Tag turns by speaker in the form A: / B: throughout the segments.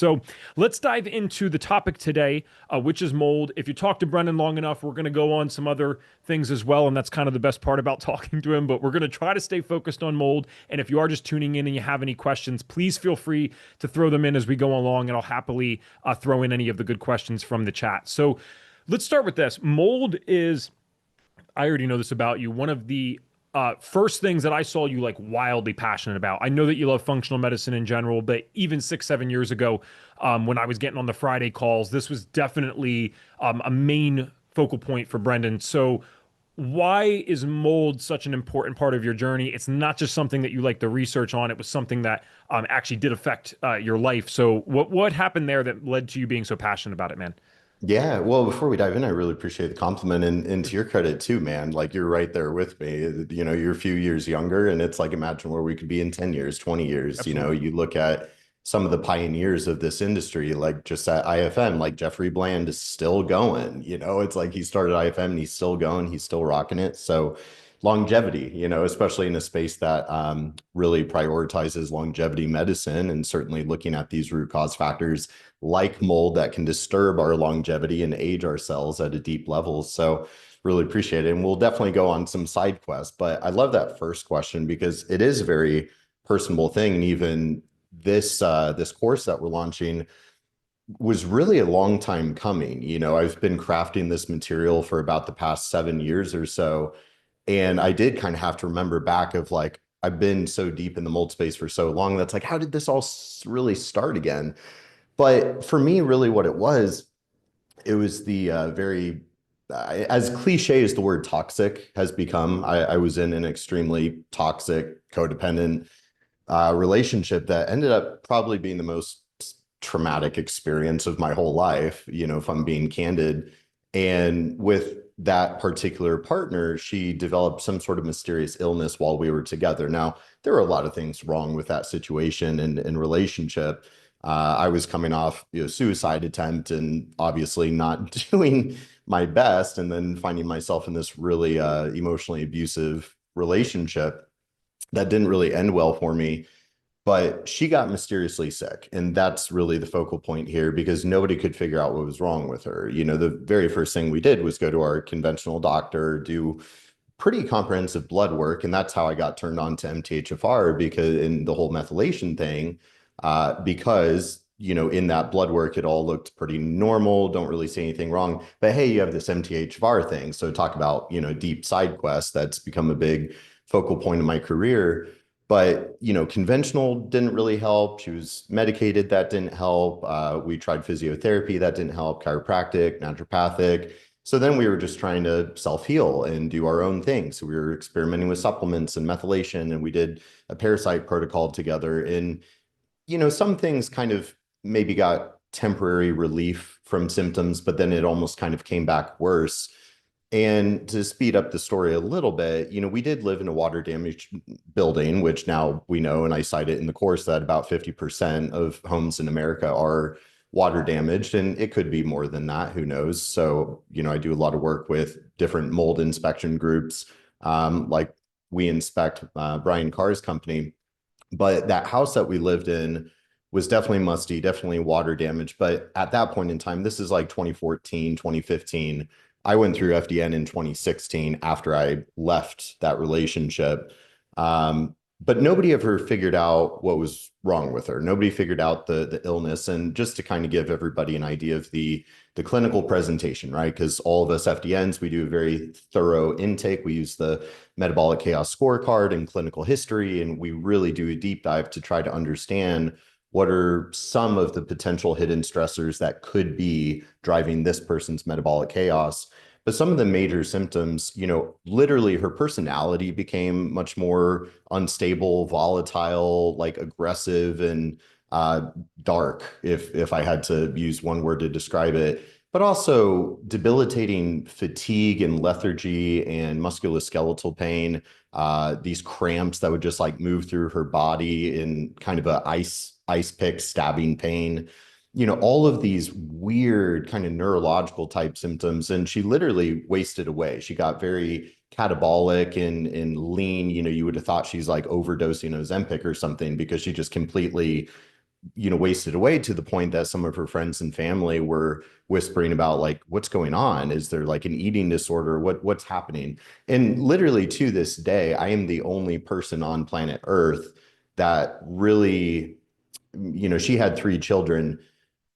A: So let's dive into the topic today, which is mold. If you talk to Brendan long enough, we're going to go on some other things as well. And that's kind of the best part about talking to him. But we're going to try to stay focused on mold. And if you are just tuning in and you have any questions, please feel free to throw them in as we go along. And I'll happily throw in any of the good questions from the chat. So let's start with this. Mold is, I already know this about you, one of the first things that I saw you like wildly passionate about. I know that you love functional medicine in general, but even 6, 7 years ago, when I was getting on the Friday calls, this was definitely a main focal point for Brendan. So, why is mold such an important part of your journey? It's not just something that you like the research on; it was something that actually did affect your life. So, what happened there that led to you being so passionate about it, man?
B: Yeah, well, before we dive in, I really appreciate the compliment and to your credit too, man. Like you're right there with me. You're a few years younger, and it's like imagine where we could be in 10 years, 20 years.
A: Absolutely.
B: You look at some of the pioneers of this industry, like just at IFM, like Jeffrey Bland is still going. It's like he started IFM and he's still going, he's still rocking it. So longevity, especially in a space that really prioritizes longevity medicine and certainly looking at these root cause factors like mold that can disturb our longevity and age our cells at a deep level. So really appreciate it. And we'll definitely go on some side quests. But I love that first question because it is a very personable thing. And even this course that we're launching was really a long time coming. I've been crafting this material for about the past 7 years or so. And I did kind of have to remember back of like, I've been so deep in the mold space for so long. That's like, how did this all really start again? But for me, really what it was the as cliche as the word toxic has become, I was in an extremely toxic, codependent relationship that ended up probably being the most traumatic experience of my whole life, if I'm being candid. And with that particular partner, she developed some sort of mysterious illness while we were together. Now, there were a lot of things wrong with that situation and relationship. I was coming off, suicide attempt and obviously not doing my best, and then finding myself in this really emotionally abusive relationship that didn't really end well for me. But she got mysteriously sick. And that's really the focal point here because nobody could figure out what was wrong with her. The very first thing we did was go to our conventional doctor, do pretty comprehensive blood work. And that's how I got turned on to MTHFR because in the whole methylation thing, because in that blood work, it all looked pretty normal. Don't really see anything wrong. But hey, you have this MTHFR thing. So talk about, deep side quest that's become a big focal point of my career. But, conventional didn't really help. She was medicated. That didn't help. We tried physiotherapy. That didn't help. Chiropractic, naturopathic. So then we were just trying to self-heal and do our own thing. So we were experimenting with supplements and methylation, and we did a parasite protocol together. And, some things kind of maybe got temporary relief from symptoms, but then it almost kind of came back worse. And to speed up the story a little bit, we did live in a water damaged building, which now we know, and I cite it in the course that about 50% of homes in America are water damaged, and it could be more than that, who knows? So, I do a lot of work with different mold inspection groups, like we inspect Brian Carr's company. But that house that we lived in was definitely musty, definitely water damaged. But at that point in time, this is like 2014, 2015. I went through FDN in 2016 after I left that relationship. But nobody ever figured out what was wrong with her. Nobody figured out the illness. And just to kind of give everybody an idea of the clinical presentation, right? Because all of us FDNs, we do a very thorough intake. We use the metabolic chaos scorecard and clinical history, and we really do a deep dive to try to understand what are some of the potential hidden stressors that could be driving this person's metabolic chaos. But some of the major symptoms, literally her personality became much more unstable, volatile, like aggressive and dark, if I had to use one word to describe it, but also debilitating fatigue and lethargy and musculoskeletal pain, these cramps that would just like move through her body in kind of a ice pick stabbing pain, all of these weird kind of neurological type symptoms. And she literally wasted away. She got very catabolic and lean. You would have thought she's like overdosing Ozempic or something because she just completely wasted away to the point that some of her friends and family were whispering about like, what's going on? Is there like an eating disorder? What's happening? And literally to this day, I am the only person on planet Earth that really, she had 3 children,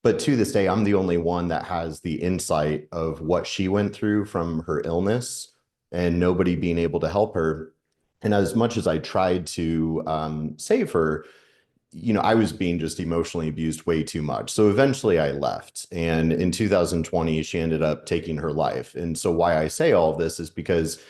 B: but to this day, I'm the only one that has the insight of what she went through from her illness and nobody being able to help her. And as much as I tried to save her, I was being just emotionally abused way too much. So eventually I left. And in 2020, she ended up taking her life. And so why I say all of this is because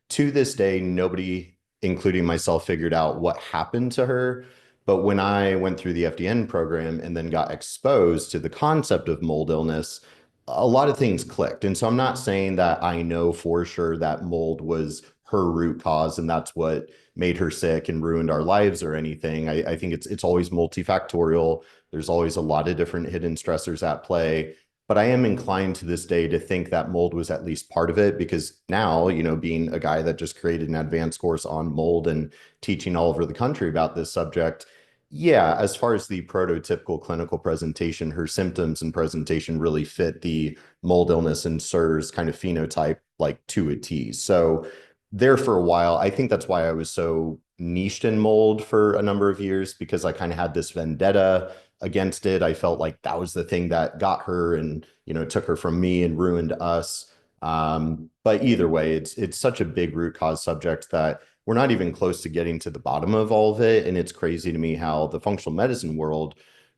B: to this day, nobody, including myself, figured out what happened to her. But when I went through the FDN program and then got exposed to the concept of mold illness, a lot of things clicked. And so I'm not saying that I know for sure that mold was her root cause and that's what made her sick and ruined our lives or anything. I think it's always multifactorial. There's always a lot of different hidden stressors at play. But I am inclined to this day to think that mold was at least part of it because now, being a guy that just created an advanced course on mold and teaching all over the country about this subject, yeah, as far as the prototypical clinical presentation, her symptoms and presentation really fit the mold illness and SIRS kind of phenotype like to a T. So there for a while, I think that's why I was so niched in mold for a number of years because I kind of had this vendetta against it. I felt like that was the thing that got her and, took her from me and ruined us. But either way, it's such a big root cause subject that we're not even close to getting to the bottom of all of it. And it's crazy to me how the functional medicine world,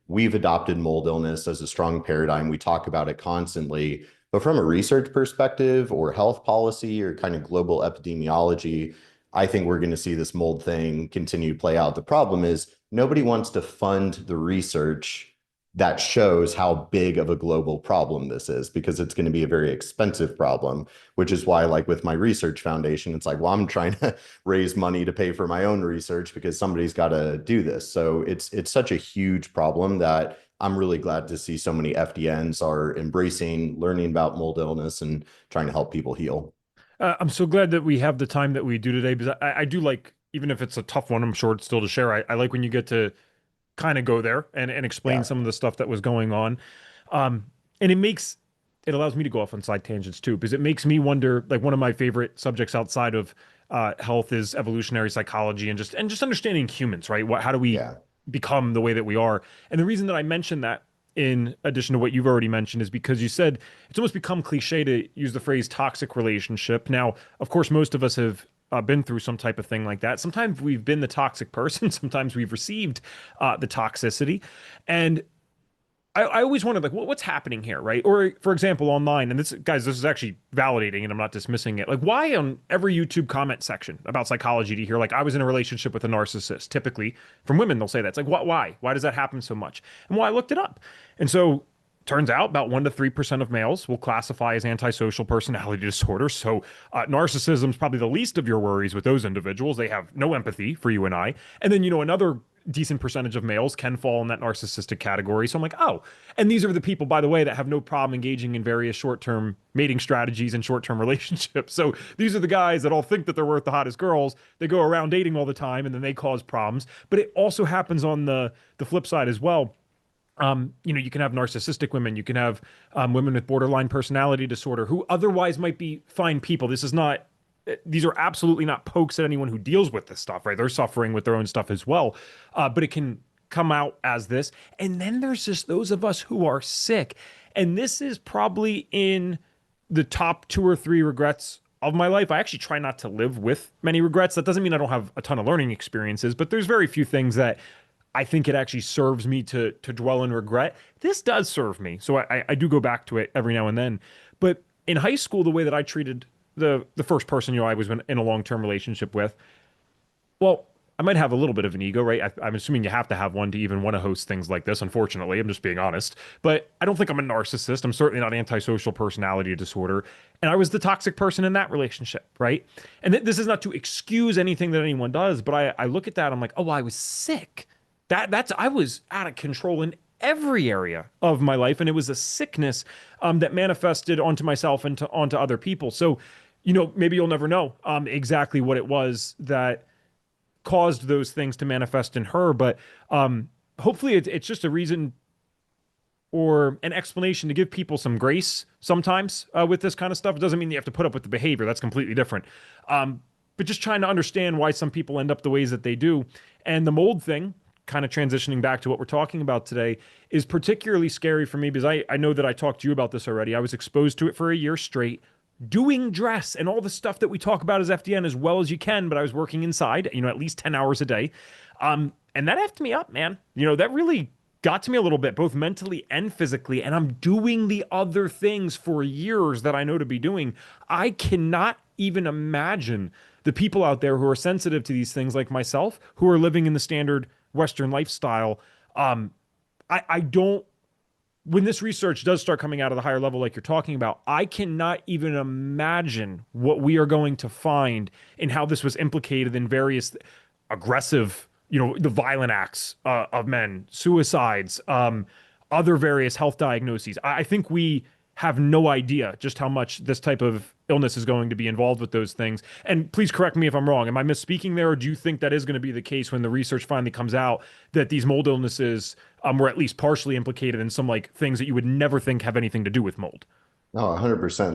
B: we've adopted mold illness as a strong paradigm. We talk about it constantly. But from a research perspective or health policy or kind of global epidemiology, I think we're going to see this mold thing continue to play out. The problem is nobody wants to fund the research that shows how big of a global problem this is because it's going to be a very expensive problem, which is why, like with my research foundation, it's like, well, I'm trying to raise money to pay for my own research because somebody's got to do this. So it's such a huge problem that I'm really glad to see so many FDNs are embracing learning about mold illness and trying to help people heal.
A: I'm so glad that we have the time that we do today because I do like, even if it's a tough one, I'm sure it's still to share. I like when you get to kind of go there and explain
B: Yeah,
A: some of the stuff that was going on. Um, and it allows me to go off on side tangents too, because it makes me wonder, like one of my favorite subjects outside of health is evolutionary psychology and just understanding humans, right? How do we
B: yeah,
A: become the way that we are? And the reason that I mentioned that in addition to what you've already mentioned is because you said it's almost become cliche to use the phrase toxic relationship. Now, of course, most of us have been through some type of thing like that. Sometimes we've been the toxic person, sometimes we've received the toxicity. And I always wondered, like, what's happening here, right? Or, for example, online, and this, guys, this is actually validating, and I'm not dismissing it. Like, why on every YouTube comment section about psychology do you hear, like, I was in a relationship with a narcissist? Typically, from women, they'll say that. It's like, what? Why? Why does that happen so much? And well, I looked it up, and so turns out about 1 to 3% of males will classify as antisocial personality disorder. So, narcissism is probably the least of your worries with those individuals. They have no empathy for you and I. And then, another decent percentage of males can fall in that narcissistic category. So I'm like, oh, and these are the people, by the way, that have no problem engaging in various short-term mating strategies and short-term relationships. So these are the guys that all think that they're worth the hottest girls. They go around dating all the time and then they cause problems. But it also happens on the flip side as well. You can have narcissistic women, you can have women with borderline personality disorder who otherwise might be fine people. These are absolutely not pokes at anyone who deals with this stuff, right? They're suffering with their own stuff as well. But it can come out as this. And then there's just those of us who are sick. And this is probably in the top 2 or 3 regrets of my life. I actually try not to live with many regrets. That doesn't mean I don't have a ton of learning experiences, but there's very few things that I think it actually serves me to dwell in regret. This does serve me. So I do go back to it every now and then. But in high school, the way that I treated the first person I was in a long-term relationship with, well, I might have a little bit of an ego, right? I'm assuming you have to have one to even want to host things like this. Unfortunately, I'm just being honest. But I don't think I'm a narcissist. I'm certainly not antisocial personality disorder. And I was the toxic person in that relationship, right? And this is not to excuse anything that anyone does, but I look at that, I'm like, oh, well, I was sick. I was out of control in every area of my life, and it was a sickness that manifested onto myself and onto other people. So, maybe you'll never know exactly what it was that caused those things to manifest in her, but hopefully it's just a reason or an explanation to give people some grace sometimes with this kind of stuff. It doesn't mean you have to put up with the behavior. That's completely different. But just trying to understand why some people end up the ways that they do. And the mold thing, kind of transitioning back to what we're talking about today, is particularly scary for me because I know that I talked to you about this already. I was exposed to it for a year straight, doing dress and all the stuff that we talk about as FDN as well as you can, but I was working inside, at least 10 hours a day. And that effed me up, man. That really got to me a little bit, both mentally and physically. And I'm doing the other things for years that I know to be doing. I cannot even imagine the people out there who are sensitive to these things like myself, who are living in the standard Western lifestyle. I don't, when this research does start coming out of the higher level, like you're talking about, I cannot even imagine what we are going to find in how this was implicated in various aggressive, the violent acts of men, suicides, other various health diagnoses. I think we have no idea just how much this type of illness is going to be involved with those things. And please correct me if I'm wrong. Am I misspeaking there, or do you think that is going to be the case when the research finally comes out that these mold illnesses were at least partially implicated in some like things that you would never think have anything to do with mold?
B: No, 100%.